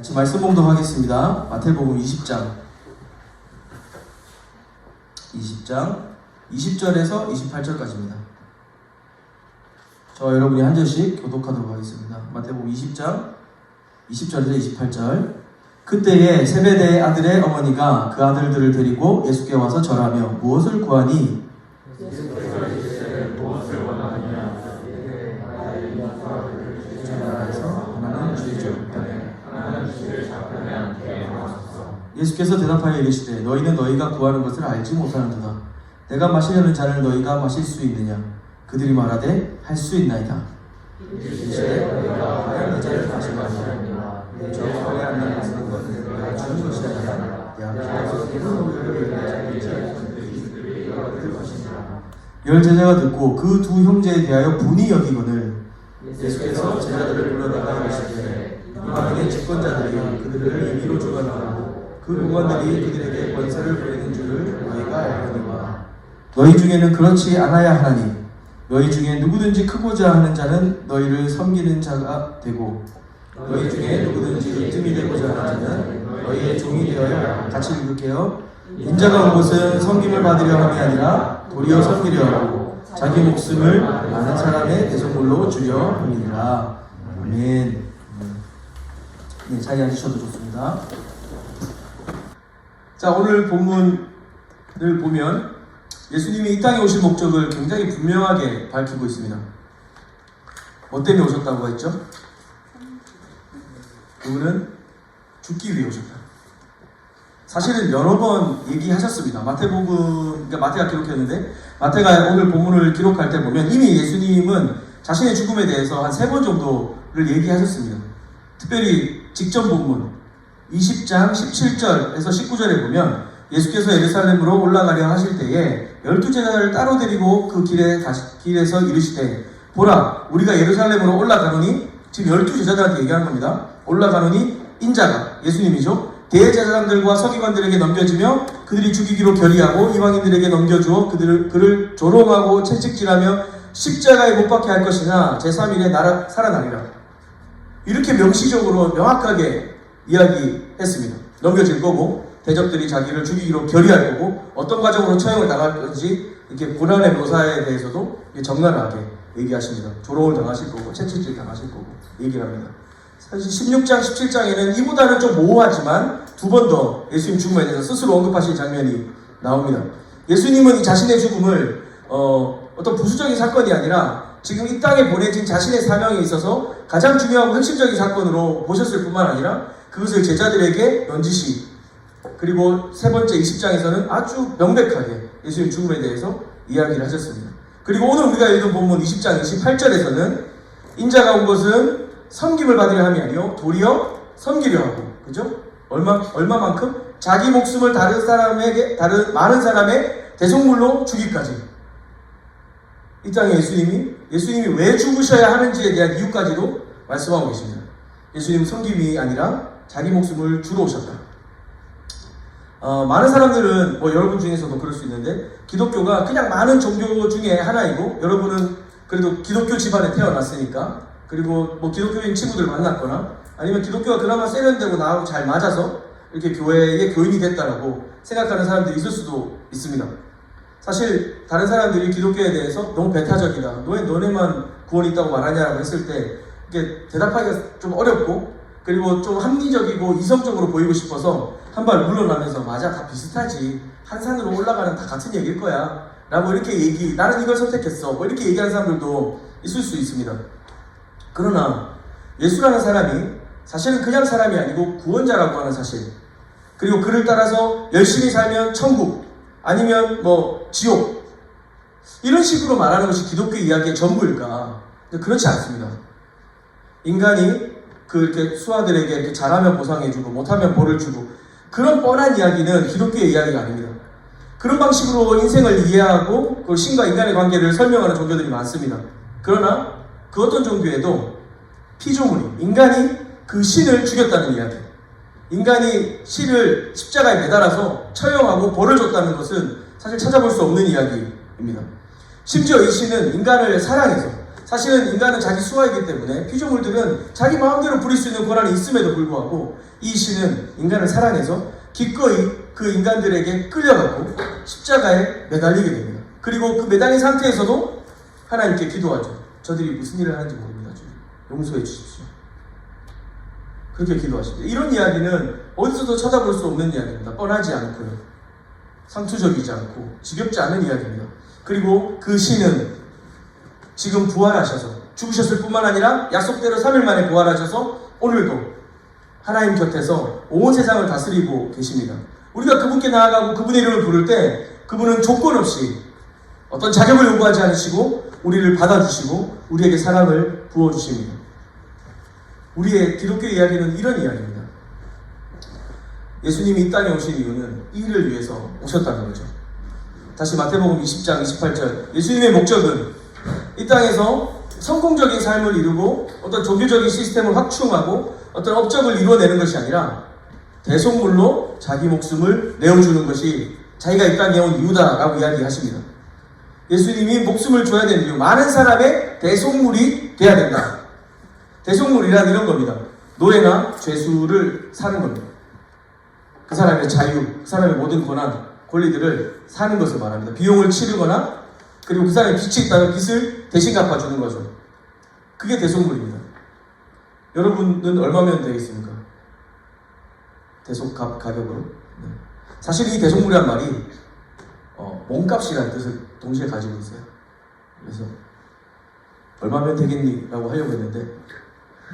같이 말씀 봉독하겠습니다. 마태복음 20장 20절에서 28절까지입니다. 저와 여러분이 한 절씩 교독하도록 하겠습니다. 마태복음 20장 20절에서 28절. 그때에 세베대의 아들의 어머니가 그 아들들을 데리고 예수께 와서 절하며 무엇을 구하니? 예수께서 대답하여 이르시되 너희는 너희가 구하는 것을 알지 못하는도다. 내가 마시려는 잔을 너희가 마실 수 있느냐? 그들이 말하되 할 수 있나이다. 이르시되 너희가 과연 내 잔을 마시려 하느냐? 내 저에 앉는 것은 내가 주는 것이 아니라 내 앞에서 열 제자가 듣고 그 두 형제에 대하여 분이 여기거늘 예수께서 제자들을 불러다가 이르시되 이방인의 집권자들이 그들을 임의로 주관하고 그 공관들이 그들에게 권세를 부리는 줄을 너희가 알거니와 너희 중에는 그렇지 않아야 하나니 너희 중에 누구든지 크고자 하는 자는 너희를 섬기는 자가 되고 너희 중에 누구든지 으뜸이 되고자 하는 자는 너희의 종이 되어야 같이 읽을게요. 인자가 온 것은 섬김을 받으려 함이 아니라 도리어 섬기려 하고 자기 목숨을 많은 사람의 대속물로 주려 함이니라. 아멘. 네, 자리 앉으셔도 좋습니다. 자, 오늘 본문을 보면 예수님이 이 땅에 오실 목적을 굉장히 분명하게 밝히고 있습니다. 뭐 때문에 오셨다고 했죠? 그분은 죽기 위해 오셨다. 사실은 여러 번 얘기하셨습니다. 마태복음, 그러니까 마태가 기록했는데 마태가 오늘 본문을 기록할 때 보면 이미 예수님은 자신의 죽음에 대해서 한 3번 정도를 얘기하셨습니다. 특별히 직전 본문 20장 17절에서 19절에 보면 예수께서 예루살렘으로 올라가려 하실 때에 12제자를 따로 데리고 그 길에서 이르시되 보라 우리가 예루살렘으로 올라가노니 지금 12제자들한테 얘기하는 겁니다. 올라가노니 인자가 예수님이죠. 대제사장들과 서기관들에게 넘겨지며 그들이 죽이기로 결의하고 이방인들에게 넘겨주어 그를 조롱하고 채찍질하며 십자가에 못 박게 할 것이나 제3일에 살아나리라. 이렇게 명시적으로 명확하게 이야기했습니다. 넘겨질 거고 대적들이 자기를 죽이기로 결의할 거고 어떤 과정으로 처형을 당할 건지 이렇게 고난의 묘사에 대해서도 적나라하게 얘기하십니다. 조롱을 당하실 거고 채찍질 당하실 거고 얘기를 합니다. 사실 16장 17장에는 이보다는 좀 모호하지만 두 번 더 예수님 죽음에 대해서 스스로 언급하신 장면이 나옵니다. 예수님은 이 자신의 죽음을 어떤 부수적인 사건이 아니라 지금 이 땅에 보내진 자신의 사명에 있어서 가장 중요하고 핵심적인 사건으로 보셨을 뿐만 아니라 그것을 제자들에게 넌지시 그리고 세 번째 20장에서는 아주 명백하게 예수님 죽음에 대해서 이야기를 하셨습니다. 그리고 오늘 우리가 읽은 본문 20장 28절에서는 인자가 온 것은 섬김을 받으려 함이 아니요 도리어 섬기려 하고, 그죠? 얼마만큼? 자기 목숨을 다른 많은 사람의 대속물로 주기까지. 이 땅에 예수님이 왜 죽으셔야 하는지에 대한 이유까지도 말씀하고 계십니다. 예수님은 섬김이 아니라 자기 목숨을 주러 오셨다. 많은 사람들은 여러분 중에서도 그럴 수 있는데 기독교가 그냥 많은 종교 중에 하나이고 여러분은 그래도 기독교 집안에 태어났으니까 그리고 기독교인 친구들 만났거나 아니면 기독교가 그나마 세련되고 나하고 잘 맞아서 이렇게 교회의 교인이 됐다라고 생각하는 사람들이 있을 수도 있습니다. 사실 다른 사람들이 기독교에 대해서 너무 배타적이다. 왜 너네만 구원이 있다고 말하냐라고 했을 때 이게 대답하기가 좀 어렵고 그리고 좀 합리적이고 이성적으로 보이고 싶어서 한 발 물러나면서 맞아 다 비슷하지 한 산으로 올라가는 다 같은 얘기일 거야 라고 이렇게 나는 이걸 선택했어 이렇게 얘기하는 사람들도 있을 수 있습니다. 그러나 예수라는 사람이 사실은 그냥 사람이 아니고 구원자라고 하는 사실 그리고 그를 따라서 열심히 살면 천국 아니면 지옥 이런 식으로 말하는 것이 기독교 이야기의 전부일까? 그렇지 않습니다. 인간이 이렇게 수하들에게 이렇게 잘하면 보상해주고 못하면 벌을 주고 그런 뻔한 이야기는 기독교의 이야기가 아닙니다. 그런 방식으로 인생을 이해하고 그 신과 인간의 관계를 설명하는 종교들이 많습니다. 그러나 그 어떤 종교에도 피조물이 인간이 그 신을 죽였다는 이야기 인간이 신을 십자가에 매달아서 처형하고 벌을 줬다는 것은 사실 찾아볼 수 없는 이야기입니다. 심지어 이 신은 인간을 사랑해서 사실은 인간은 자기 수하이기 때문에 피조물들은 자기 마음대로 부릴 수 있는 권한이 있음에도 불구하고 이 신은 인간을 사랑해서 기꺼이 그 인간들에게 끌려가고 십자가에 매달리게 됩니다. 그리고 그 매달린 상태에서도 하나님께 기도하죠. 저들이 무슨 일을 하는지 모릅니다. 주님, 용서해 주십시오. 그렇게 기도하십니다. 이런 이야기는 어디서도 찾아볼 수 없는 이야기입니다. 뻔하지 않고요. 상투적이지 않고 지겹지 않은 이야기입니다. 그리고 그 신은 지금 부활하셔서 죽으셨을 뿐만 아니라 약속대로 3일 만에 부활하셔서 오늘도 하나님 곁에서 온 세상을 다스리고 계십니다. 우리가 그분께 나아가고 그분의 이름을 부를 때 그분은 조건 없이 어떤 자격을 요구하지 않으시고 우리를 받아주시고 우리에게 사랑을 부어주십니다. 우리의 기독교 이야기는 이런 이야기입니다. 예수님이 이 땅에 오신 이유는 이 일을 위해서 오셨다는 거죠. 다시 마태복음 20장 28절, 예수님의 목적은 이 땅에서 성공적인 삶을 이루고 어떤 종교적인 시스템을 확충하고 어떤 업적을 이루어내는 것이 아니라 대속물로 자기 목숨을 내어주는 것이 자기가 이 땅에 온 이유다라고 이야기하십니다. 예수님이 목숨을 줘야 되는 이유, 많은 사람의 대속물이 돼야 된다. 대속물이란 이런 겁니다. 노예나 죄수를 사는 겁니다. 그 사람의 자유, 그 사람의 모든 권한, 권리들을 사는 것을 말합니다. 비용을 치르거나 그리고 그 사람의 빚이 있다면 빚을 대신 갚아주는 거죠. 그게 대속물입니다. 여러분은 얼마면 되겠습니까? 대속 가격으로? 네. 사실 이 대속물이란 말이 몸값이라는 뜻을 동시에 가지고 있어요. 그래서 얼마면 되겠니? 라고 하려고 했는데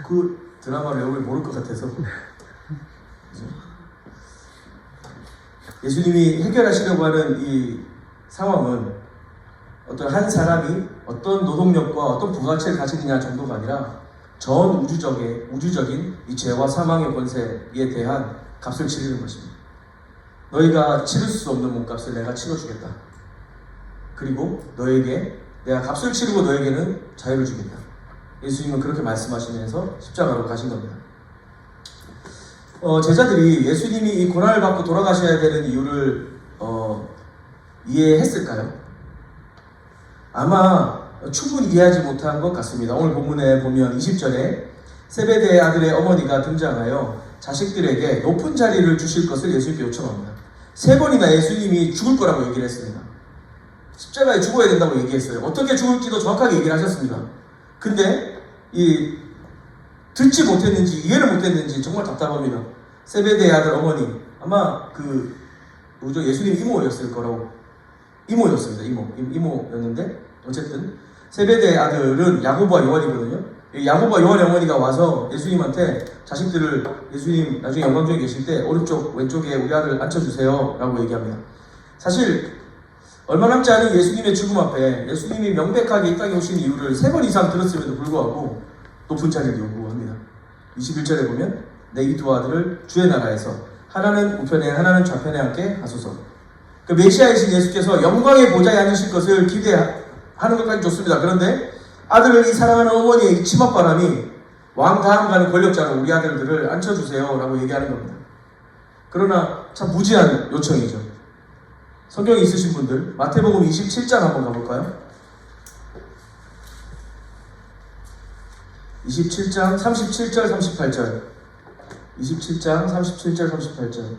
그 드라마를 여러분이 모를 것 같아서 예수님이 해결하시려고 하는 이 상황은 어떤 한 사람이 어떤 노동력과 어떤 부가치를 가지느냐 정도가 아니라 전 우주적인 이 죄와 사망의 권세에 대한 값을 치르는 것입니다. 너희가 치를 수 없는 몸값을 내가 치러주겠다. 그리고 너에게 내가 값을 치르고 너에게는 자유를 주겠다. 예수님은 그렇게 말씀하시면서 십자가로 가신 겁니다. 제자들이 예수님이 이 고난을 받고 돌아가셔야 되는 이유를 이해했을까요? 아마 충분히 이해하지 못한 것 같습니다. 오늘 본문에 보면 20절에 세베대의 아들의 어머니가 등장하여 자식들에게 높은 자리를 주실 것을 예수님께 요청합니다. 3번이나 예수님이 죽을 거라고 얘기를 했습니다. 십자가에 죽어야 된다고 얘기했어요. 어떻게 죽을지도 정확하게 얘기를 하셨습니다. 근데 듣지 못했는지 이해를 못했는지 정말 답답합니다. 세베대의 아들 어머니, 아마 예수님 이모였을 거라고, 이모였습니다. 이모였는데 어쨌든 세베대의 아들은 야고보와 요한이거든요. 야고보와 요한의 어머니가 와서 예수님한테 자식들을, 예수님 나중에 영광 중에 계실 때 오른쪽 왼쪽에 우리 아들 앉혀주세요 라고 얘기합니다. 사실 얼마 남지 않은 예수님의 죽음 앞에 예수님이 명백하게 이 땅에 오신 이유를 3번 이상 들었음에도 불구하고 높은 자리를 요구합니다. 21절에 보면 내 이 두 아들을 주의 나라에서 하나는 우편에 하나는 좌편에 앉게 하소서. 그 메시아이신 예수께서 영광의 보좌에 앉으실 것을 기대하는 것까지 좋습니다. 그런데 아들을 이 사랑하는 어머니의 치맛바람이 왕 다음 가는 권력자로 우리 아들들을 앉혀주세요 라고 얘기하는 겁니다. 그러나 참 무지한 요청이죠. 성경이 있으신 분들 마태복음 27장 한번 가볼까요? 27장 37절 38절 27장 37절 38절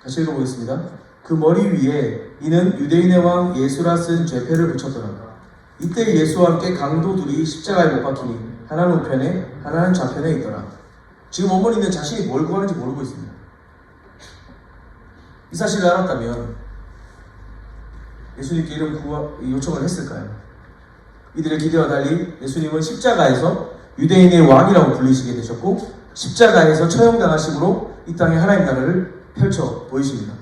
같이 읽어보겠습니다. 그 머리 위에 이는 유대인의 왕 예수라 쓴 죄패를 붙였더라. 이때 예수와 함께 강도들이 십자가에 못 박히니 하나는 우편에 하나는 좌편에 있더라. 지금 어머니는 자신이 뭘 구하는지 모르고 있습니다. 이 사실을 알았다면 예수님께 이런 요청을 했을까요? 이들의 기대와 달리 예수님은 십자가에서 유대인의 왕이라고 불리시게 되셨고 십자가에서 처형당하심으로 이 땅에 하나님 나라를 펼쳐 보이십니다.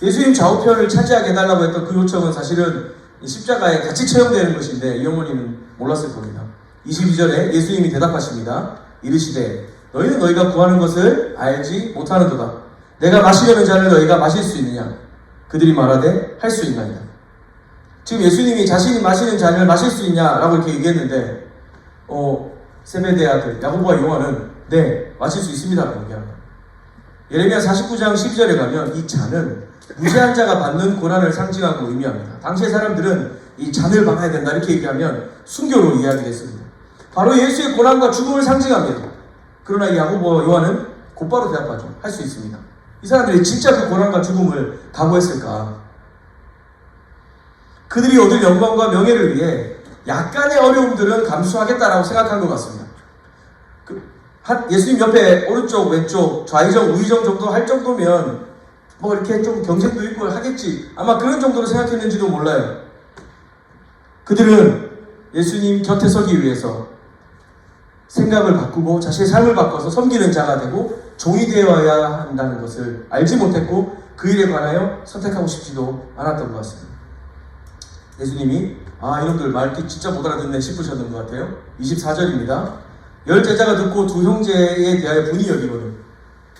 예수님 좌우편을 차지하게 해달라고 했던 그 요청은 사실은 십자가에 같이 처형되는 것인데 이 어머니는 몰랐을 겁니다. 22절에 예수님이 대답하십니다. 이르시되 너희는 너희가 구하는 것을 알지 못하는도다. 내가 마시려는 잔을 너희가 마실 수 있느냐? 그들이 말하되 할 수 있나이다. 지금 예수님이 자신이 마시는 잔을 마실 수 있냐라고 이렇게 얘기했는데 세베대의 아들 야고보와 요한은 네 마실 수 있습니다 라고 얘기합니다. 예레미야 49장 12절에 가면 이 잔은 무죄한 자가 받는 고난을 상징하고 의미합니다. 당시의 사람들은 이 잔을 받아야 된다 이렇게 얘기하면 순교로 이야기했습니다. 바로 예수의 고난과 죽음을 상징합니다. 그러나 야고보와 요한은 곧바로 대답하죠. 할 수 있습니다. 이 사람들이 진짜 그 고난과 죽음을 각오했을까? 그들이 얻을 영광과 명예를 위해 약간의 어려움들은 감수하겠다라고 생각한 것 같습니다. 예수님 옆에 오른쪽, 왼쪽, 좌의정, 우의정 정도 할 정도면 뭐 이렇게 좀 경쟁도 있고 하겠지. 아마 그런 정도로 생각했는지도 몰라요. 그들은 예수님 곁에 서기 위해서 생각을 바꾸고 자신의 삶을 바꿔서 섬기는 자가 되고 종이 되어야 한다는 것을 알지 못했고 그 일에 관하여 선택하고 싶지도 않았던 것 같습니다. 예수님이 이놈들 말 진짜 못 알아듣네 싶으셨던 것 같아요. 24절입니다. 10제자가 듣고 두 형제에 대하여 분이 여기거든.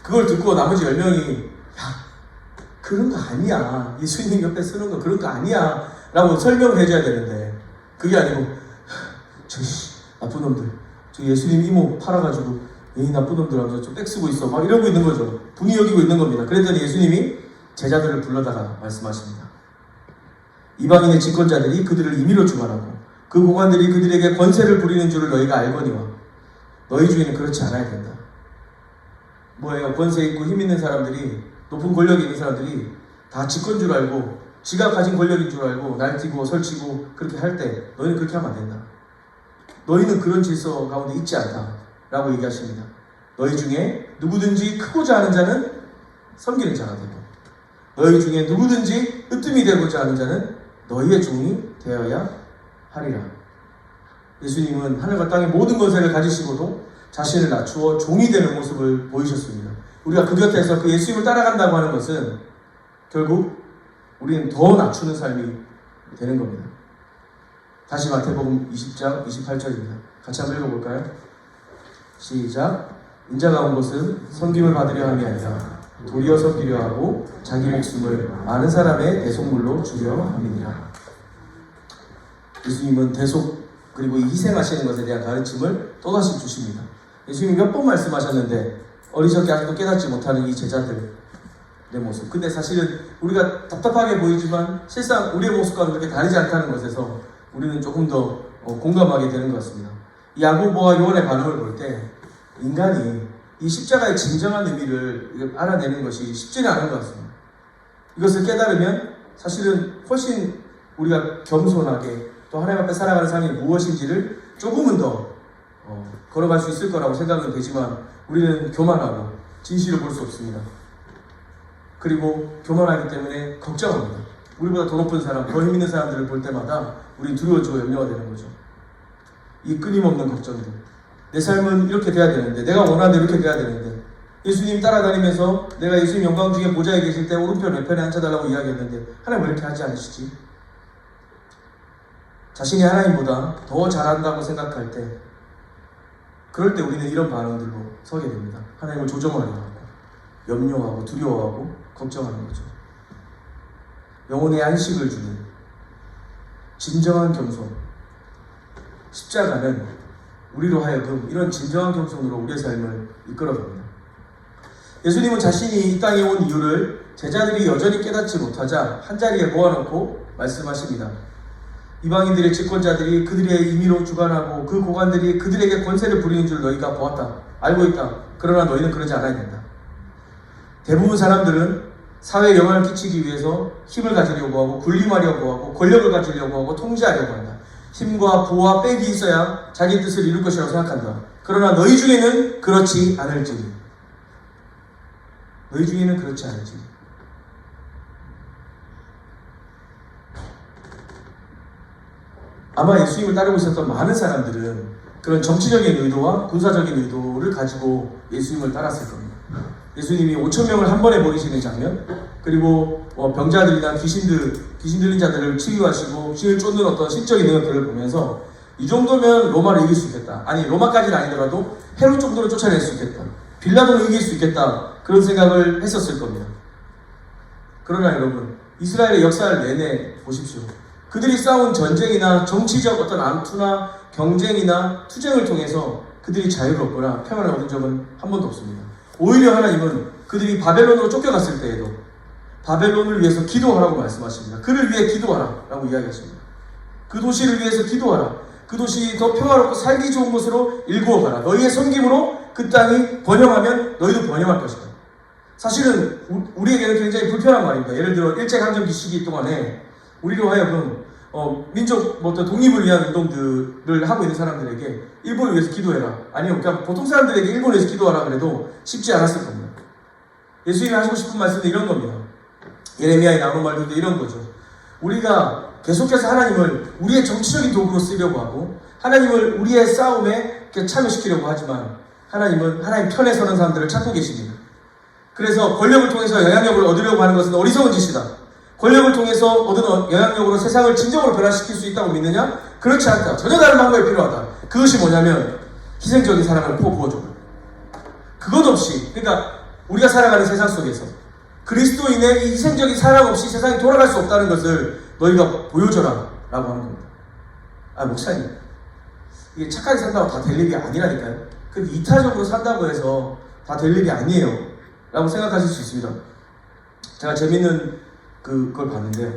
그걸 듣고 나머지 10명이 야 그런 거 아니야. 예수님 옆에 쓰는 거 그런 거 아니야 라고 설명을 해줘야 되는데 그게 아니고 저 나쁜 놈들 저 예수님 이모 팔아가지고 이 나쁜 놈들 하면서 좀 빽쓰고 있어 막 이러고 있는 거죠. 분이 여기고 있는 겁니다. 그랬더니 예수님이 제자들을 불러다가 말씀하십니다. 이방인의 집권자들이 그들을 임의로 주관하고 그 고관들이 그들에게 권세를 부리는 줄을 너희가 알거니와 너희 중에는 그렇지 않아야 된다. 뭐예요? 권세 있고 힘 있는 사람들이 높은 권력이 있는 사람들이 다 집권 줄 알고 지가 가진 권력인 줄 알고 날뛰고 설치고 그렇게 할 때 너희는 그렇게 하면 안 된다. 너희는 그런 질서 가운데 있지 않다 라고 얘기하십니다. 너희 중에 누구든지 크고자 하는 자는 섬기는 자가 되고 너희 중에 누구든지 으뜸이 되고자 하는 자는 너희의 종이 되어야 하리라. 예수님은 하늘과 땅의 모든 권세를 가지시고도 자신을 낮추어 종이 되는 모습을 보이셨습니다. 우리가 그 곁에서 그 예수님을 따라간다고 하는 것은 결국 우리는 더 낮추는 삶이 되는 겁니다. 다시 마태복음 20장 28절입니다. 같이 한번 읽어볼까요? 시작. 인자가 온 것은 섬김을 받으려 함이 아니라 도리어 섬기려 하고 자기 목숨을 많은 사람의 대속물로 주려 함이니라. 예수님은 대속 그리고 이 희생하시는 것에 대한 가르침을 또다시 주십니다. 예수님이 몇 번 말씀하셨는데 어리석게 아직도 깨닫지 못하는 이 제자들의 모습. 근데 사실은 우리가 답답하게 보이지만 실상 우리의 모습과 그렇게 다르지 않다는 것에서 우리는 조금 더 공감하게 되는 것 같습니다. 야고보와 요한의 반응을 볼 때 인간이 이 십자가의 진정한 의미를 알아내는 것이 쉽지는 않은 것 같습니다. 이것을 깨달으면 사실은 훨씬 우리가 겸손하게 또 하나님 앞에 살아가는 삶이 무엇인지를 조금은 더 걸어갈 수 있을 거라고 생각은 되지만 우리는 교만하고 진실을 볼 수 없습니다. 그리고 교만하기 때문에 걱정합니다. 우리보다 더 높은 사람, 더 힘 있는 사람들을 볼 때마다 우리는 두려워지고 염려가 되는 거죠. 이 끊임없는 걱정들. 내 삶은 이렇게 돼야 되는데, 내가 원하는 대로 이렇게 돼야 되는데, 예수님 따라다니면서 내가 예수님 영광 중에 보좌에 계실 때 오른편 왼편에 앉혀달라고 이야기했는데 하나님 왜 이렇게 하지 않으시지? 자신이 하나님보다 더 잘한다고 생각할 때 그럴 때 우리는 이런 반응들로 서게 됩니다. 하나님을 조정하려고 하고 염려하고 두려워하고 걱정하는 거죠. 영혼의 안식을 주는 진정한 겸손. 십자가는 우리로 하여금 이런 진정한 겸손으로 우리의 삶을 이끌어줍니다. 예수님은 자신이 이 땅에 온 이유를 제자들이 여전히 깨닫지 못하자 한자리에 모아놓고 말씀하십니다. 이방인들의 집권자들이 그들의 임의로 주관하고 그 고관들이 그들에게 권세를 부리는 줄 너희가 보았다. 알고 있다. 그러나 너희는 그러지 않아야 된다. 대부분 사람들은 사회에 영향을 끼치기 위해서 힘을 가지려고 하고 군림하려고 하고 권력을 가지려고 하고 통제하려고 한다. 힘과 부와 빽이 있어야 자기 뜻을 이룰 것이라고 생각한다. 그러나 너희 중에는 그렇지 않을지. 너희 중에는 그렇지 않을지. 아마 예수님을 따르고 있었던 많은 사람들은 그런 정치적인 의도와 군사적인 의도를 가지고 예수님을 따랐을 겁니다. 예수님이 5,000명을 한 번에 먹이시는 장면, 그리고 병자들이나 귀신 들린 자들을 치유하시고 신을 쫓는 어떤 신적인 능력들을 보면서 이 정도면 로마를 이길 수 있겠다. 아니 로마까지는 아니더라도 헤롯 정도를 쫓아낼 수 있겠다. 빌라도를 이길 수 있겠다. 그런 생각을 했었을 겁니다. 그러나 여러분, 이스라엘의 역사를 내내 보십시오. 그들이 싸운 전쟁이나 정치적 어떤 암투나 경쟁이나 투쟁을 통해서 그들이 자유롭거나 평안을 얻은 적은 한 번도 없습니다. 오히려 하나님은 그들이 바벨론으로 쫓겨갔을 때에도 바벨론을 위해서 기도하라고 말씀하십니다. 그를 위해 기도하라 라고 이야기하십니다. 그 도시를 위해서 기도하라. 그 도시 더 평화롭고 살기 좋은 곳으로 일구어 가라. 너희의 섬김으로 그 땅이 번영하면 너희도 번영할 것이다. 사실은 우리에게는 굉장히 불편한 말입니다. 예를 들어 일제강점기 시기 동안에 우리로 하여금 민족 어떤 독립을 위한 운동들을 하고 있는 사람들에게 일본을 위해서 기도해라. 아니면 그냥 보통 사람들에게 일본을 위해서 기도하라 그래도 쉽지 않았을 겁니다. 예수님이 하시고 싶은 말씀은 이런 겁니다. 예레미야에 나오는 말들도 이런 거죠. 우리가 계속해서 하나님을 우리의 정치적인 도구로 쓰려고 하고 하나님을 우리의 싸움에 참여시키려고 하지만 하나님은 하나님 편에 서는 사람들을 찾고 계십니다. 그래서 권력을 통해서 영향력을 얻으려고 하는 것은 어리석은 짓이다. 권력을 통해서 얻은 영향력으로 세상을 진정으로 변화시킬 수 있다고 믿느냐? 그렇지 않다. 전혀 다른 방법이 필요하다. 그것이 뭐냐면 희생적인 사랑을 부어줘라. 그것 없이, 그러니까 우리가 살아가는 세상 속에서 그리스도인의 이 희생적인 사랑 없이 세상이 돌아갈 수 없다는 것을 너희가 보여줘라 라고 하는 겁니다. 목사님, 이게 착하게 산다고 다 될 일이 아니라니까요. 근데 이타적으로 산다고 해서 다 될 일이 아니에요 라고 생각하실 수 있습니다. 제가 재밌는 그걸 봤는데요.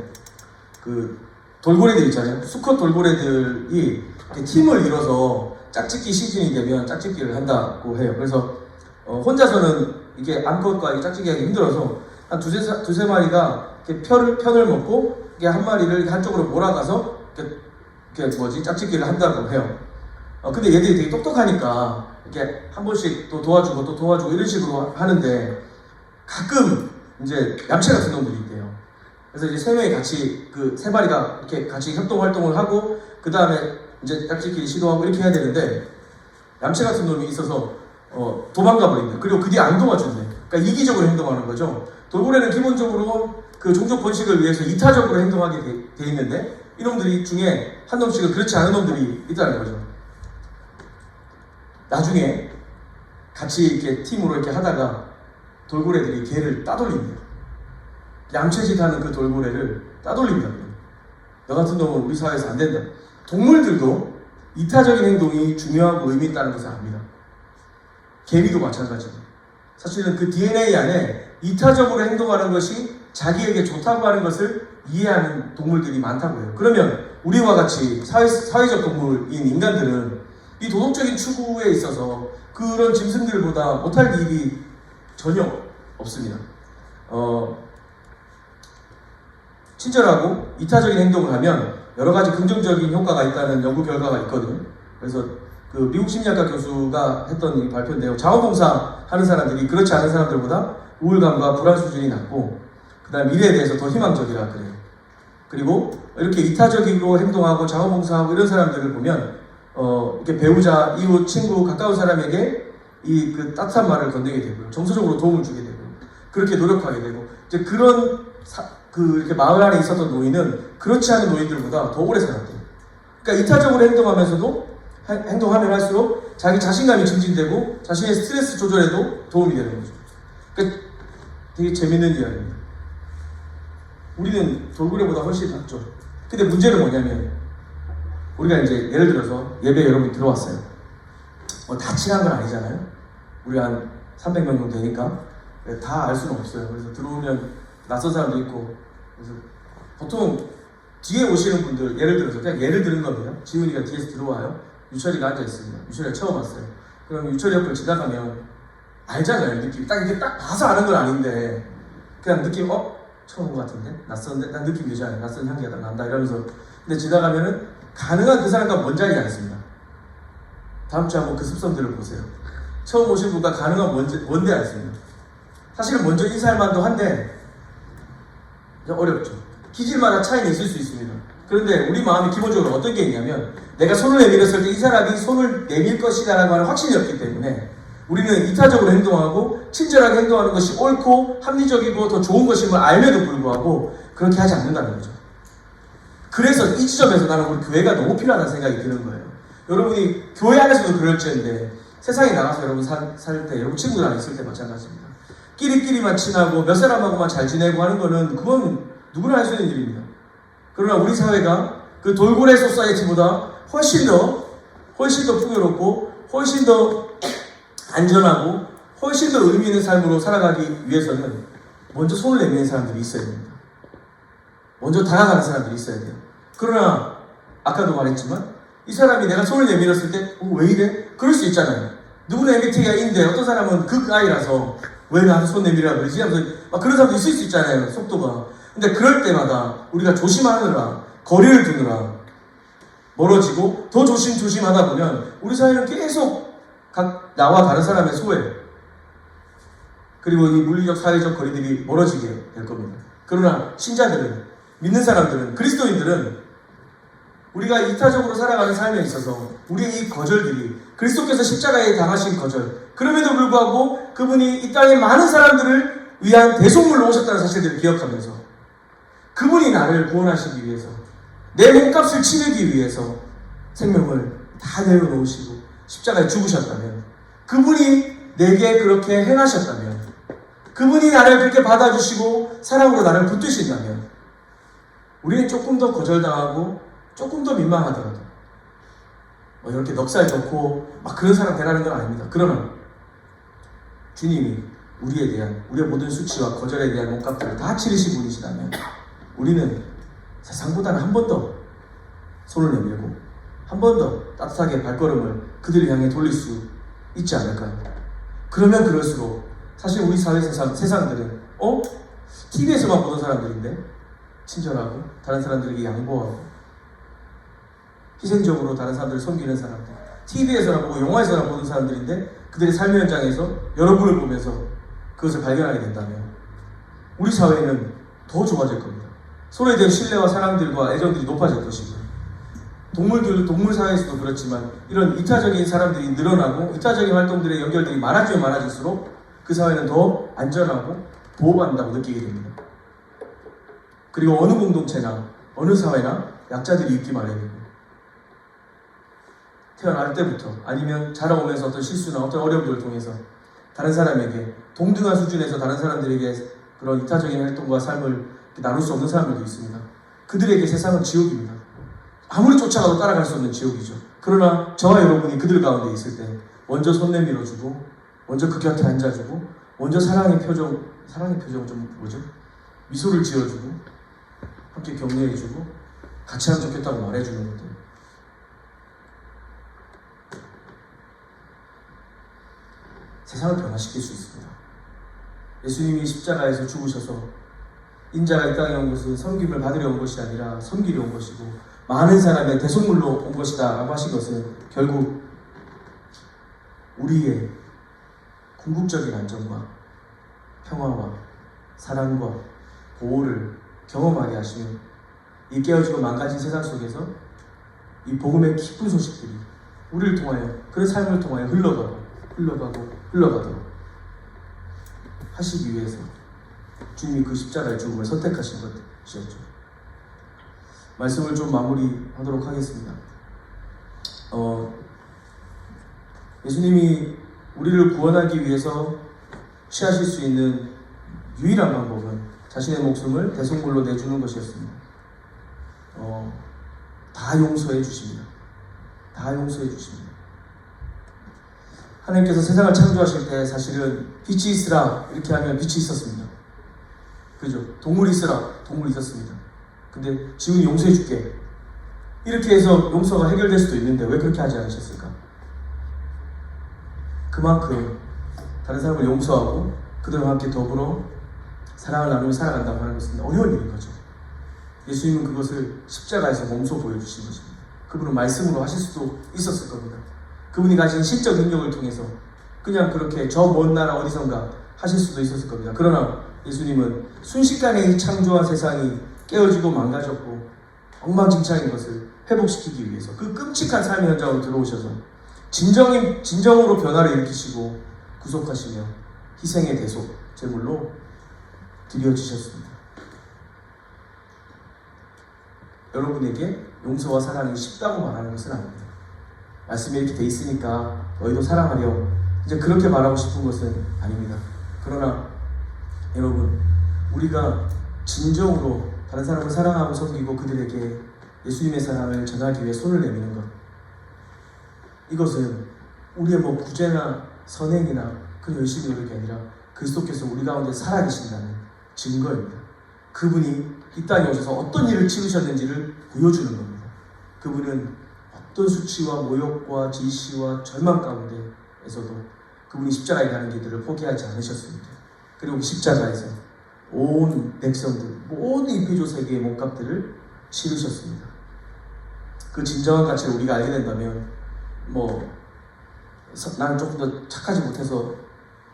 그 돌고래들 있잖아요. 수컷 돌고래들이 팀을 이뤄서 짝짓기 시즌이 되면 짝짓기를 한다고 해요. 그래서 혼자서는 이게 암컷과 이 짝짓기 하기 힘들어서 한 두세 마리가 이렇게 편을 먹고 이게 한 마리를 한쪽으로 몰아가서 이렇게 짝짓기를 한다고 해요. 근데 얘들이 되게 똑똑하니까 이렇게 한 번씩 또 도와주고 또 도와주고 이런 식으로 하는데 가끔 이제 얌체 같은 놈들이 있대요. 그래서 이제 세 명이 같이 그 세 마리가 이렇게 같이 협동 활동을 하고 그 다음에 이제 짝짓기 시도하고 이렇게 해야 되는데 얌체 같은 놈이 있어서 도망가 버린대. 그리고 그 뒤에 안 도와준대. 그러니까 이기적으로 행동하는 거죠. 돌고래는 기본적으로 그 종족 번식을 위해서 이타적으로 행동하게 돼 있는데 이놈들이 중에 한 놈씩은 그렇지 않은 놈들이 있다는 거죠. 나중에 같이 이렇게 팀으로 이렇게 하다가 돌고래들이 개를 따돌립니다. 얌체짓 하는 그 돌고래를 따돌립니다. 너 같은 놈은 우리 사회에서 안 된다. 동물들도 이타적인 행동이 중요하고 의미 있다는 것을 압니다. 개미도 마찬가지고. 사실은 그 DNA 안에 이타적으로 행동하는 것이 자기에게 좋다고 하는 것을 이해하는 동물들이 많다고 해요. 그러면 우리와 같이 사회적 동물인 인간들은 이 도덕적인 추구에 있어서 그런 짐승들보다 못할 일이 전혀 없습니다. 친절하고 이타적인 행동을 하면 여러 가지 긍정적인 효과가 있다는 연구 결과가 있거든요. 그래서 그 미국 심리학과 교수가 했던 이 발표인데요. 자원봉사 하는 사람들이 그렇지 않은 사람들보다 우울감과 불안 수준이 낮고 그 다음 미래에 대해서 더 희망적이라 그래요. 그리고 이렇게 이타적으로 행동하고 자원봉사하고 이런 사람들을 보면 이렇게 배우자, 이웃, 친구, 가까운 사람에게 이 그 따뜻한 말을 건네게 되고요. 정서적으로 도움을 주게 되고 그렇게 노력하게 되고 이제 그런 이렇게 마을 안에 있었던 노인은 그렇지 않은 노인들보다 더 오래 살았대요. 그러니까 이타적으로 행동하면 할수록 자기 자신감이 증진되고 자신의 스트레스 조절에도 도움이 되는 거죠. 그러니까 되게 재밌는 이야기입니다. 우리는 돌고래보다 훨씬 낫죠. 근데 문제는 뭐냐면 우리가 이제 예를 들어서 예배 여러분이 들어왔어요. 다 친한 건 아니잖아요. 우리 한 300명 정도 되니까 다 알 수는 없어요. 그래서 들어오면 낯선 사람도 있고 그래서 보통 뒤에 오시는 분들 예를 들어서 그냥 예를 드는 겁니다. 지훈이가 뒤에서 들어와요. 유철이가 앉아있습니다. 유철이가 처음 왔어요. 그럼 유철이 옆을 지나가면 알잖아요. 느낌 딱 이렇게 딱 봐서 아는 건 아닌데 그냥 느낌 처음 온 것 같은데? 낯선데? 난 느낌 되지 않아요. 낯선 향기가 난다 이러면서 근데 지나가면은 가능한 그 사람과 먼 자리에 앉습니다. 다음 주에 한번 그 습성들을 보세요. 처음 오신 분과 가능한 먼데 앉습니다. 사실은 먼저 인사할 만도 한데 어렵죠. 기질마다 차이는 있을 수 있습니다. 그런데 우리 마음이 기본적으로 어떤 게 있냐면 내가 손을 내밀었을 때 이 사람이 손을 내밀 것이다 라고 하는 확신이 없기 때문에 우리는 이타적으로 행동하고 친절하게 행동하는 것이 옳고 합리적이고 더 좋은 것임을 알면도 불구하고 그렇게 하지 않는다는 거죠. 그래서 이 지점에서 나는 우리 교회가 너무 필요하다는 생각이 드는 거예요. 여러분이 교회 안에서도 그럴지인데 세상에 나가서 여러분 살 때 여러분 친구들 안에 있을 때 마찬가지입니다. 끼리끼리만 친하고 몇 사람하고만 잘 지내고 하는 거는 그건 누구나 할 수 있는 일입니다. 그러나 우리 사회가 그 돌고래 소사이어티보다 훨씬 더 풍요롭고 훨씬 더 안전하고 훨씬 더 의미 있는 삶으로 살아가기 위해서는 먼저 손을 내미는 사람들이 있어야 됩니다. 먼저 다가가는 사람들이 있어야 돼요. 그러나 아까도 말했지만 이 사람이 내가 손을 내밀었을 때 왜 이래? 그럴 수 있잖아요. 누구는 MBTI인데 어떤 사람은 극I라서 왜 나한테 손 내밀으라 그러지? 하면서 막 그런 사람도 있을 수 있잖아요. 속도가. 근데 그럴 때마다 우리가 조심하느라 거리를 두느라 멀어지고 더 조심하다 보면 우리 사이는 계속 나와 다른 사람의 소외 그리고 이 물리적 사회적 거리들이 멀어지게 될 겁니다. 그러나 신자들은, 믿는 사람들은, 그리스도인들은 우리가 이타적으로 살아가는 삶에 있어서 우리의 이 거절들이 그리스도께서 십자가에 당하신 거절, 그럼에도 불구하고 그분이 이 땅의 많은 사람들을 위한 대속물로 오셨다는 사실들을 기억하면서 그분이 나를 구원하시기 위해서 내 몸값을 치르기 위해서 생명을 다 내려놓으시고 십자가에 죽으셨다면, 그분이 내게 그렇게 행하셨다면, 그분이 나를 그렇게 받아주시고 사랑으로 나를 붙드신다면 우리는 조금 더 거절당하고 조금 더 민망하더라도 이렇게 넉살 좋고 막 그런 사람 되라는 건 아닙니다. 그러나 주님이 우리에 대한, 우리의 모든 수치와 거절에 대한 몸값들을 다 치르신 분이시다면 우리는 세상보다는 한 번 더 손을 내밀고 한 번 더 따뜻하게 발걸음을 그들을 향해 돌릴 수 있지 않을까요? 그러면 그럴수록 사실 우리 사회 세상들은 TV에서만 보던 사람들인데 친절하고 다른 사람들에게 양보하고 희생적으로 다른 사람들을 섬기는 사람들, TV에서나 보고 영화에서나 보는 사람들인데 그들의 삶의 현장에서 여러분을 보면서 그것을 발견하게 된다면 우리 사회는 더 좋아질 겁니다. 서로에 대한 신뢰와 사랑들과 애정들이 높아질 것이고요. 동물 사회에서도 그렇지만 이런 이타적인 사람들이 늘어나고 이타적인 활동들의 연결들이 많아지면 많아질수록 그 사회는 더 안전하고 보호받는다고 느끼게 됩니다. 그리고 어느 공동체나 어느 사회나 약자들이 있기 마련이고, 태어날 때부터 아니면 자라오면서 어떤 실수나 어떤 어려움들을 통해서 다른 사람에게 동등한 수준에서 다른 사람들에게 그런 이타적인 활동과 삶을 나눌 수 없는 사람들도 있습니다. 그들에게 세상은 지옥입니다. 아무리 쫓아가도 따라갈 수 없는 지옥이죠. 그러나 저와 여러분이 그들 가운데 있을 때 먼저 손 내밀어주고, 먼저 그 곁에 앉아주고, 먼저 사랑의 표정은 좀 뭐죠? 미소를 지어주고 함께 격려해주고 같이 하면 좋겠다고 말해주는 것들, 세상을 변화시킬 수 있습니다. 예수님이 십자가에서 죽으셔서 인자가 이 땅에 온 것은 섬김을 받으려 온 것이 아니라 섬기려 온 것이고 많은 사람의 대속물로 온 것이다 라고 하신 것은 결국 우리의 궁극적인 안정과 평화와 사랑과 보호를 경험하게 하시며 이 깨어지고 망가진 세상 속에서 이 복음의 기쁜 소식들이 우리를 통하여, 그런 삶을 통하여 흘러가도록 하시기 위해서 주님이 그 십자가의 죽음을 선택하신 것이었죠. 말씀을 좀 마무리하도록 하겠습니다. 예수님이 우리를 구원하기 위해서 취하실 수 있는 유일한 방법은 자신의 목숨을 대속물로 내주는 것이었습니다. 다 용서해 주십니다. 다 용서해 주십니다. 하나님께서 세상을 창조하실 때 사실은 빛이 있으라 이렇게 하면 빛이 있었습니다. 그죠? 동물이 있으라 동물이 있었습니다. 근데 지금 용서해 줄게 이렇게 해서 용서가 해결될 수도 있는데 왜 그렇게 하지 않으셨을까? 그만큼 다른 사람을 용서하고 그들과 함께 더불어 사랑을 나누며 살아간다고 하는 것은 어려운 일인 거죠. 예수님은 그것을 십자가에서 몸소 보여주신 것입니다. 그분은 말씀으로 하실 수도 있었을 겁니다. 그분이 가진 신적 능력을 통해서 그냥 그렇게 저 먼 나라 어디선가 하실 수도 있었을 겁니다. 그러나 예수님은 순식간에 이 창조한 세상이 깨어지고 망가졌고 엉망진창인 것을 회복시키기 위해서 그 끔찍한 삶의 현장으로 들어오셔서 진정으로 변화를 일으키시고 구속하시며 희생의 대속 제물로 드려지셨습니다. 여러분에게 용서와 사랑이 쉽다고 말하는 것은 아닙니다. 말씀이 이렇게 돼 있으니까 너희도 사랑하려 이제 그렇게 말하고 싶은 것은 아닙니다. 그러나 여러분, 우리가 진정으로 다른 사람을 사랑하고 섬기고 그들에게 예수님의 사랑을 전하기 위해 손을 내미는 것, 이것은 우리의 구제나 선행이나 그 열심히 노력이 아니라 그리스도께서 우리 가운데 살아계신다는 증거입니다. 그분이 이 땅에 오셔서 어떤 일을 치르셨는지를 보여주는 겁니다. 그분은 어떤 수치와 모욕과 질시와 절망 가운데에서도 그분이 십자가에 가는 길들을 포기하지 않으셨습니다. 그리고 그 십자가에서 온 백성들, 모든 이피조 세계의 몸값들을 치르셨습니다. 그 진정한 가치를 우리가 알게 된다면 나는 조금 더 착하지 못해서,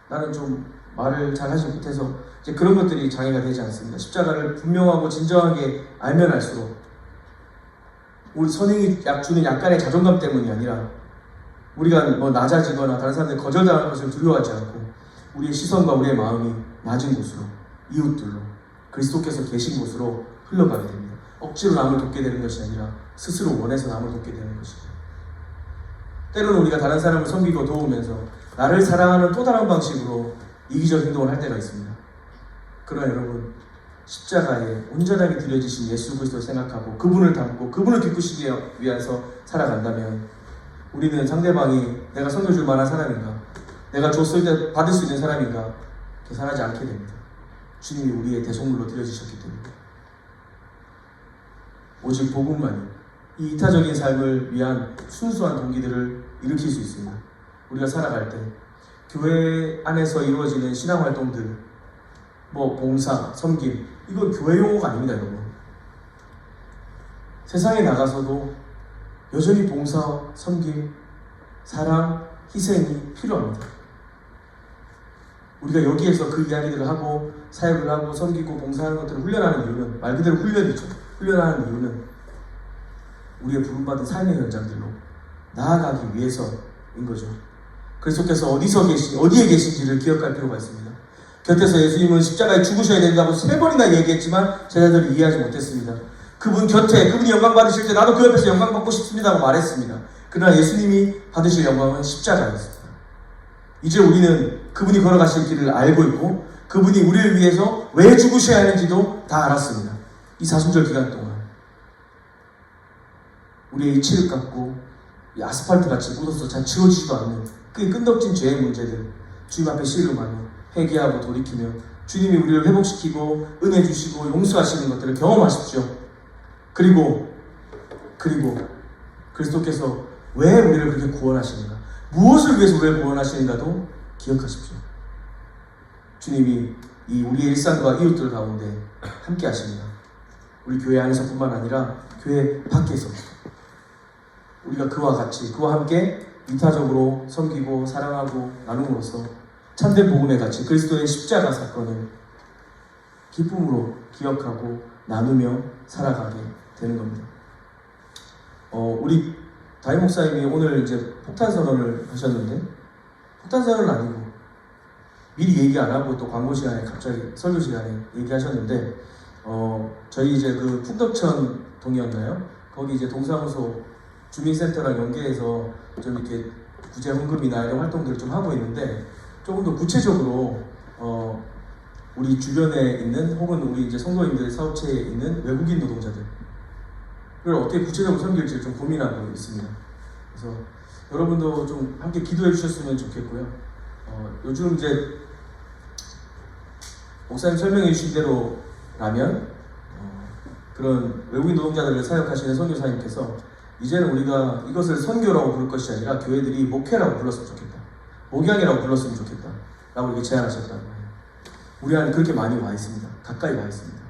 나는 좀 말을 잘 하지 못해서 이제 그런 것들이 장애가 되지 않습니다. 십자가를 분명하고 진정하게 알면 알수록 우리 선행이 주는 약간의 자존감 때문이 아니라 우리가 낮아지거나 다른 사람들이 거절당할 것을 두려워하지 않고 우리의 시선과 우리의 마음이 낮은 곳으로, 이웃들로, 그리스도께서 계신 곳으로 흘러가게 됩니다. 억지로 남을 돕게 되는 것이 아니라 스스로 원해서 남을 돕게 되는 것이죠. 때로는 우리가 다른 사람을 섬기고 도우면서 나를 사랑하는 또 다른 방식으로 이기적 행동을 할 때가 있습니다. 그러나 여러분, 십자가에 온전하게 드려지신 예수 그리스도를 생각하고 그분을 닮고 그분을 기쁘시기 위해서 살아간다면 우리는 상대방이 내가 섬겨줄 만한 사람인가, 내가 줬을 때 받을 수 있는 사람인가 계산하지 않게 됩니다. 주님이 우리의 대속물로 드려지셨기 때문에. 오직 복음만이 이 이타적인 삶을 위한 순수한 동기들을 일으킬 수 있습니다. 우리가 살아갈 때 교회 안에서 이루어지는 신앙활동들, 봉사, 섬김, 이건 교회 용어가 아닙니다, 여러분. 세상에 나가서도 여전히 봉사, 섬김, 사랑, 희생이 필요합니다. 우리가 여기에서 그 이야기들을 하고 사역을 하고 섬기고 봉사하는 것들을 훈련하는 이유는 말 그대로 훈련이죠. 훈련하는 이유는 우리의 부름받은 삶의 현장들로 나아가기 위해서인 거죠. 그리스도께서 어디에 계신지를 기억할 필요가 있습니다. 곁에서 예수님은 십자가에 죽으셔야 된다고 3번이나 얘기했지만 제자들이 이해하지 못했습니다. 그분 곁에, 그분이 영광 받으실 때 나도 그 옆에서 영광 받고 싶습니다고 말했습니다. 그러나 예수님이 받으실 영광은 십자가였습니다. 이제 우리는 그분이 걸어가실 길을 알고 있고 그분이 우리를 위해서 왜 죽으셔야 하는지도 다 알았습니다. 이 사순절 기간 동안 우리의 이 칠흑같고 이 아스팔트같이 묻어서 잘 지워지지도 않는 그 끈덕진 죄의 문제들 주님 앞에 씨름하며 회개하고 돌이키며 주님이 우리를 회복시키고 은혜 주시고 용서하시는 것들을 경험하십시오. 그리고 그리스도께서 왜 우리를 그렇게 구원하시는가, 무엇을 위해서 우리를 구원하시는가도 기억하십시오. 주님이 이 우리의 일상과 이웃들 가운데 함께 하십니다. 우리 교회 안에서뿐만 아니라 교회 밖에서 우리가 그와 함께 이타적으로 섬기고 사랑하고 나눔으로써 참된 복음의 가치, 그리스도의 십자가 사건을 기쁨으로 기억하고 나누며 살아가게 되는 겁니다. 우리 다임 목사님이 오늘 이제 폭탄 선언을 하셨는데, 폭탄 선언은 아니고 미리 얘기 안 하고 또 광고 시간에 갑자기 설교 시간에 얘기하셨는데, 저희 이제 그 풍덕천 동이었나요? 거기 이제 동사무소 주민센터랑 연계해서 좀 이렇게 구제 헌금이나 이런 활동들을 좀 하고 있는데, 조금 더 구체적으로 우리 주변에 있는 혹은 우리 이제 성도님들 사업체에 있는 외국인 노동자들을 어떻게 구체적으로 섬길지 좀 고민하고 있습니다. 그래서 여러분도 좀 함께 기도해 주셨으면 좋겠고요. 요즘 이제 목사님 설명해 주신 대로라면 그런 외국인 노동자들을 사역하시는 선교사님께서 이제는 우리가 이것을 선교라고 부를 것이 아니라 교회들이 목회라고 불렀으면 좋겠다, 목양이라고 불렀으면 좋겠다 라고 이렇게 제안하셨다고 해요. 우리 안에 그렇게 많이 와 있습니다. 가까이 와 있습니다.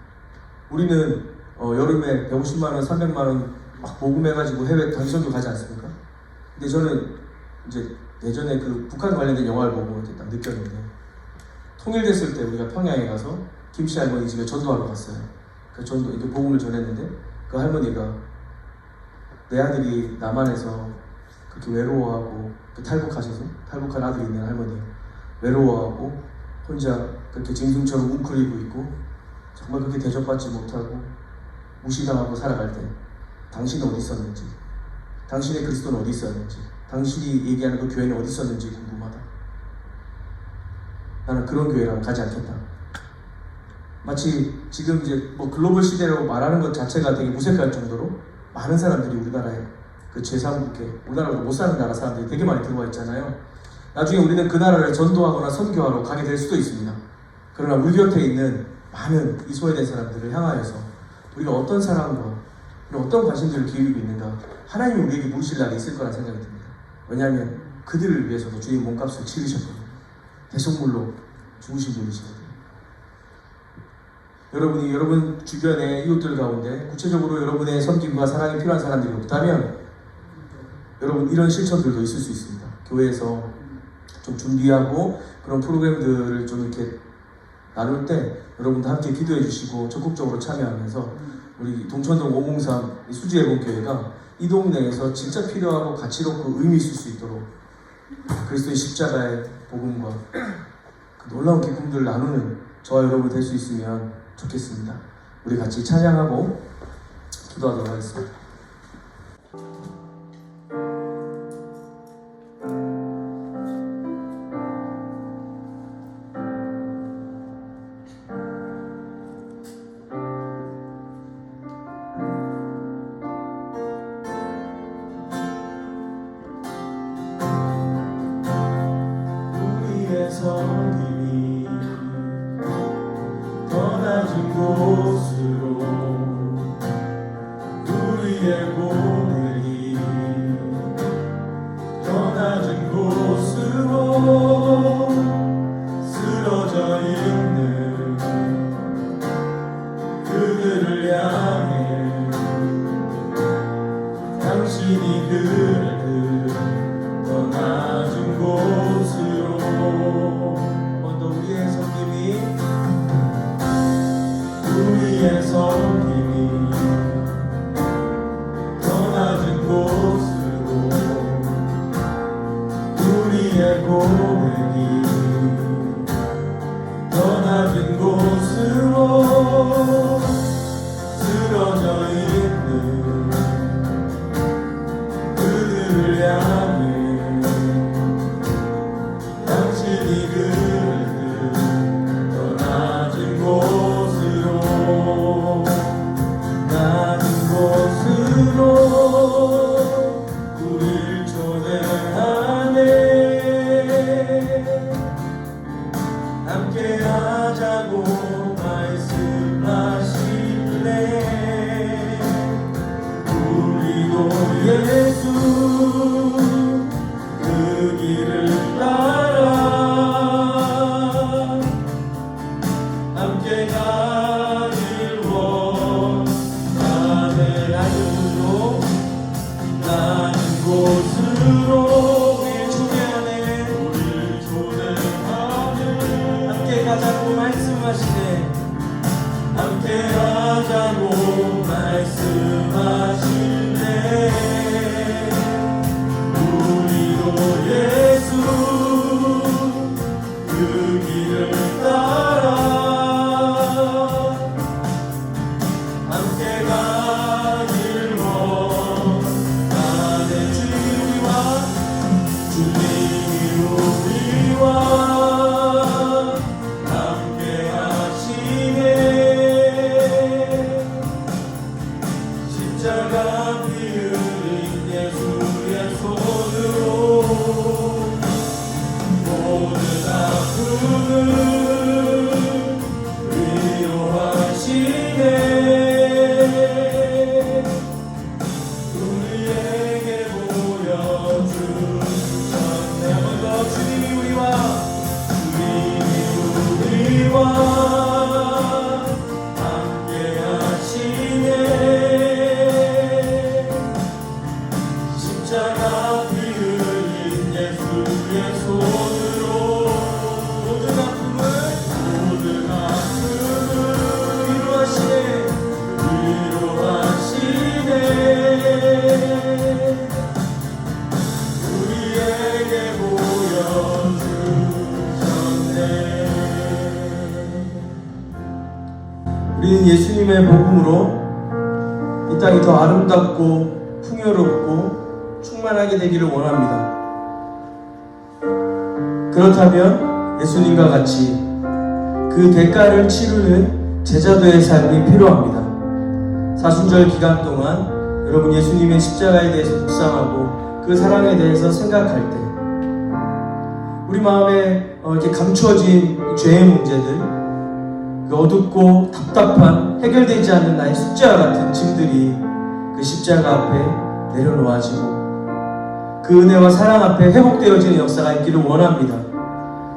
우리는 여름에 150만원, 300만원 막 모금해가지고 해외 단선도 가지 않습니까? 근데 저는 이제 예전에 그 북한 관련된 영화를 보고 이렇게 딱 느꼈는데, 통일됐을 때 우리가 평양에 가서 김씨 할머니 집에 전도하러 갔어요. 그 전도 이렇게 복음을 전했는데 그 할머니가 내 아들이 남한에서 그렇게 외로워하고 탈북한 아들이 있는 할머니 외로워하고 혼자 그렇게 짐승처럼 웅크리고 있고 정말 그렇게 대접받지 못하고 무시당하고 살아갈 때 당신은 어디 있었는지, 당신의 그리스도는 어디 있었는지, 당신이 얘기하는 그 교회는 어디 있었는지 궁금하다. 나는 그런 교회랑 가지 않겠다. 마치 지금 이제 글로벌 시대로 말하는 것 자체가 되게 무색할 정도로 많은 사람들이 우리나라에 그 제3국에, 우리나라로 못 사는 나라 사람들이 되게 많이 들어와 있잖아요. 나중에 우리는 그 나라를 전도하거나 선교하러 가게 될 수도 있습니다. 그러나 우리 곁에 있는 많은 이 소외된 사람들을 향하여서 우리가 어떤 사랑과 어떤 관심들을 기울이고 있는가? 하나님이 우리에게 물으실 날이 있을 거라는 생각이 듭니다. 왜냐하면 그들을 위해서도 주님 몸값을 치르셨거든요. 대속물로 죽으신 분이시거든요. 여러분이 여러분 주변의 이웃들 가운데 구체적으로 여러분의 섬김과 사랑이 필요한 사람들이 없다면 여러분 이런 실천들도 있을 수 있습니다. 교회에서 좀 준비하고 그런 프로그램들을 좀 이렇게 나눌 때 여러분도 함께 기도해 주시고 적극적으로 참여하면서 우리 동천동 503 수지예봉교회가 이 동네에서 진짜 필요하고 가치롭고 의미 있을 수 있도록 그리스도의 십자가의 복음과 그 놀라운 기쁨들을 나누는 저와 여러분 될 수 있으면 좋겠습니다. 우리 같이 찬양하고 기도하도록 하겠습니다. 성김이 더 낮은 곳으로 우리의 고뇌이 더 낮은 곳으로 쓰러져 있는 그들을 향해 당신이 그를 더 낮은 곳으로 우리의 섬김이 더 낮은 곳으로 우리의 고백이 더 낮은 곳으로 쓰러져 있는 그들을 향해 당신이 그를 더 낮은 곳으로 우릴 초대하네. 함께 하자고 말씀하실래. 우리도 예수 그 길을 따라 함께 가길 원하네. 낮은 곳으로 우릴 초대하네. 함께 가자고 말씀하시네. 함께 하자고 말씀하시네. 우리도 예수 그 길을 따라 함께 가길 원하네. 주님이 우리와 함께 하시네. 십자가 피 흘린 예수의 손으로 모든 아픔을 위로하시네. 우리에게 보여주셨네. 한 번 더 주님이 우리와 함께 하시네. 십자가 피 흘린 예수의 손으로 모든 아픔을 위로하시네. 우리에게 보여주셨네. 우리는 예수님의 복음으로 이 땅이 더 아름답고 풍요롭고 충만하게 되기를 원합니다. 그렇다면 예수님과 같이 그 대가를 치르는 제자도의 삶이 필요합니다. 사순절 기간 동안 여러분 예수님의 십자가에 대해서 묵상하고 그 사랑에 대해서 생각할 때 우리 마음에 이렇게 감추어진 죄의 문제들, 그 어둡고 답답한 해결되지 않는 나의 숙제와 같은 짐들이 그 십자가 앞에 내려놓아지고 그 은혜와 사랑 앞에 회복되어지는 역사가 있기를 원합니다.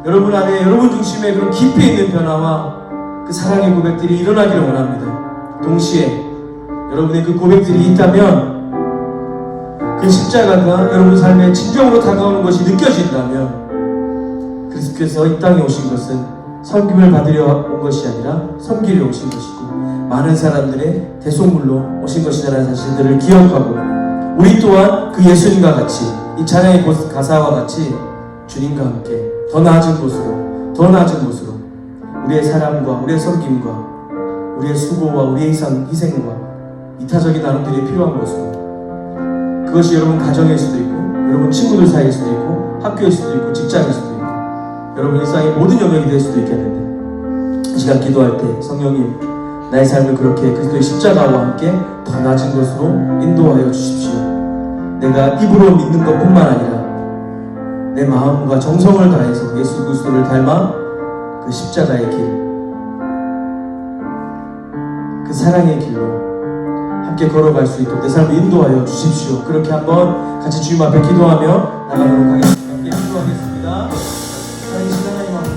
여러분 안에, 여러분 중심에 그런 깊이 있는 변화와 그 사랑의 고백들이 일어나기를 원합니다. 동시에 여러분의 그 고백들이 있다면, 그 십자가가 여러분 삶에 진정으로 다가오는 것이 느껴진다면, 그리스도께서 이 땅에 오신 것은 섬김을 받으려 온 것이 아니라 섬기려 오신 것이고 많은 사람들의 대속물로 오신 것이라는 사실들을 기억하고, 우리 또한 그 예수님과 같이 이 찬양의 가사와 같이 주님과 함께 더 낮은 곳으로, 더 낮은 곳으로 우리의 사랑과 우리의 섬김과 우리의 수고와 우리의 희생과 이타적인 나눔들이 필요한 곳으로, 그것이 여러분 가정일 수도 있고 여러분 친구들 사이일 수도 있고 학교일 수도 있고 직장일 수도 있고 여러분 일상의 모든 영역이 될 수도 있겠는데, 이 시간 기도할 때 성령님, 나의 삶을 그렇게 그리스도의 십자가와 함께 더 낮은 곳으로 인도하여 주십시오. 내가 입으로 믿는 것뿐만 아니라 내 마음과 정성을 다해서 예수 그리스도를 닮아 그 십자가의 길, 그 사랑의 길로 함께 걸어갈 수 있도록 내 삶을 인도하여 주십시오. 그렇게 한번 같이 주님 앞에 기도하며 나가도록 하겠습니다. 함께 기도하겠습니다. 하나님 시간 하나님 앞에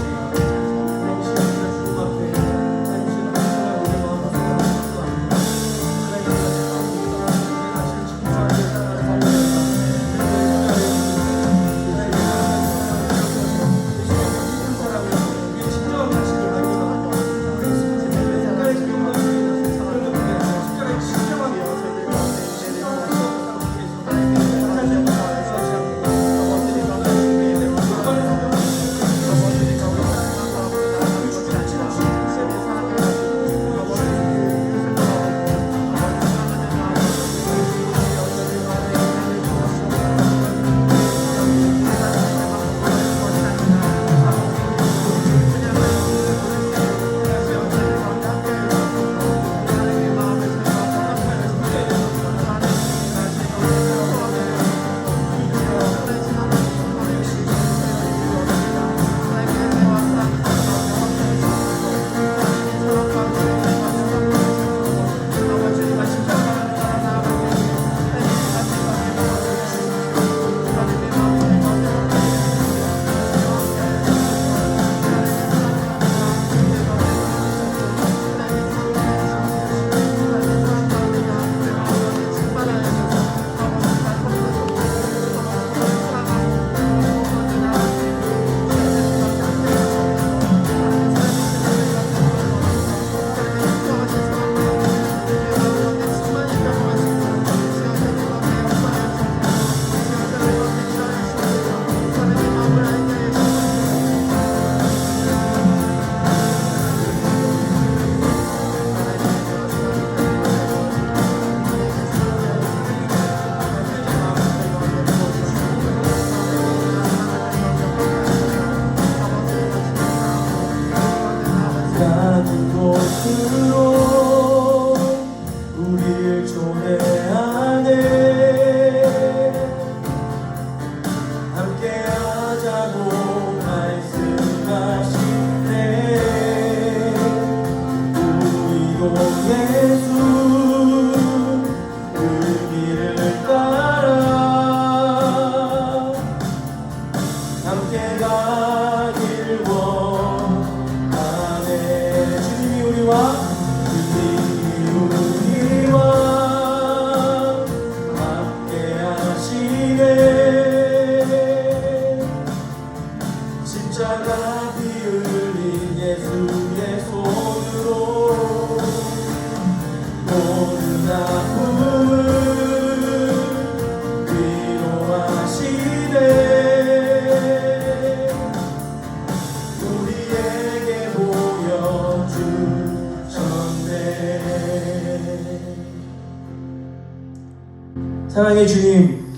사랑의 주님,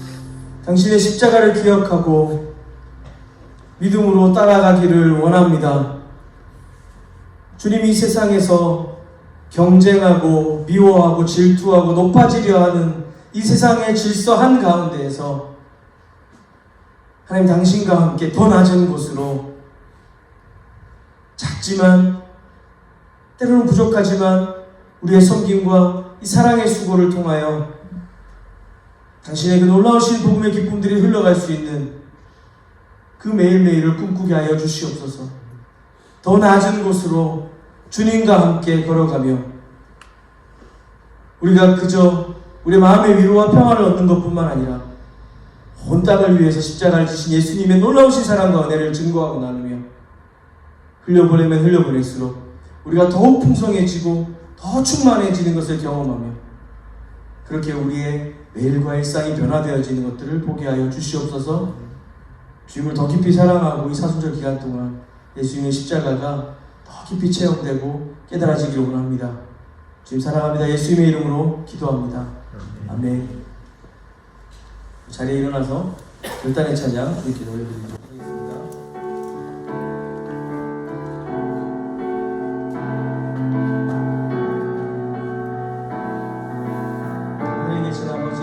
당신의 십자가를 기억하고 믿음으로 따라가기를 원합니다. 주님, 이 세상에서 경쟁하고 미워하고 질투하고 높아지려 하는 이 세상의 질서 한가운데에서 하나님, 당신과 함께 더 낮은 곳으로, 작지만 때로는 부족하지만 우리의 섬김과 이 사랑의 수고를 통하여 당신의 그 놀라우신 복음의 기쁨들이 흘러갈 수 있는 그 매일매일을 꿈꾸게 하여 주시옵소서. 더 낮은 곳으로 주님과 함께 걸어가며 우리가 그저 우리의 마음의 위로와 평안을 얻는 것뿐만 아니라 온 땅을 위해서 십자가를 지신 예수님의 놀라우신 사랑과 은혜를 증거하고 나누며 흘려보내면 흘려보낼수록 우리가 더욱 풍성해지고 더 충만해지는 것을 경험하며 그렇게 우리의 매일과 일상이 변화되어지는 것들을 보게 하여 주시옵소서. 주님을 더 깊이 사랑하고 이 사순절 기간 동안 예수님의 십자가가 더 깊이 체험되고 깨달아지기를 원합니다. 주님 사랑합니다. 예수님의 이름으로 기도합니다. 아멘. 자리에 일어나서 결단의 찬양 이렇게 올려드리도록 하겠습니다. 하늘에 계신 아버지,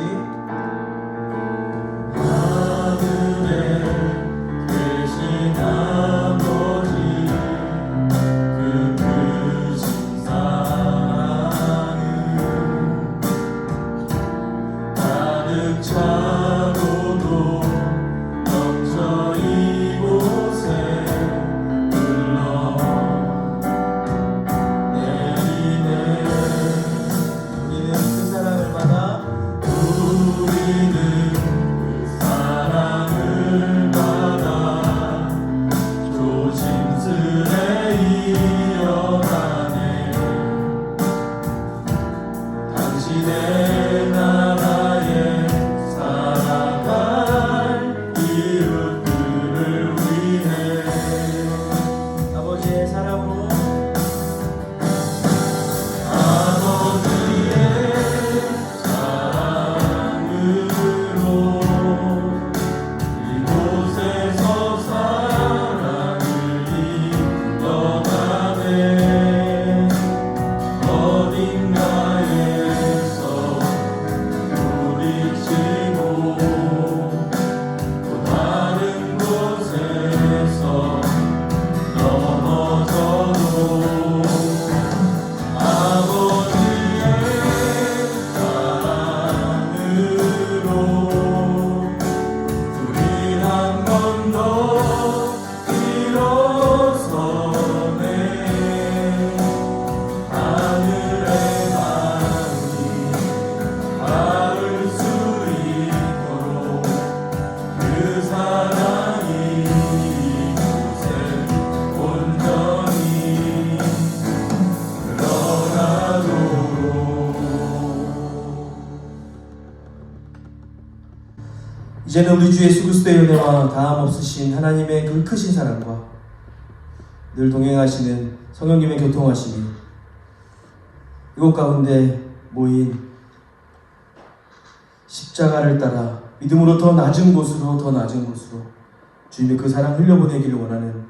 이제는 우리 주 예수 그리스도의 은혜와 다함 없으신 하나님의 그 크신 사랑과 늘 동행하시는 성령님의 교통하심이 이곳 가운데 모인 십자가를 따라 믿음으로 더 낮은 곳으로 주님의 그 사랑 흘려보내기를 원하는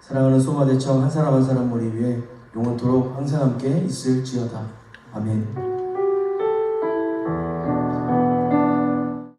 사랑하는 소마대청 한 사람 한 사람 머리 위에 영원토록 항상 함께 있을지어다. 아멘.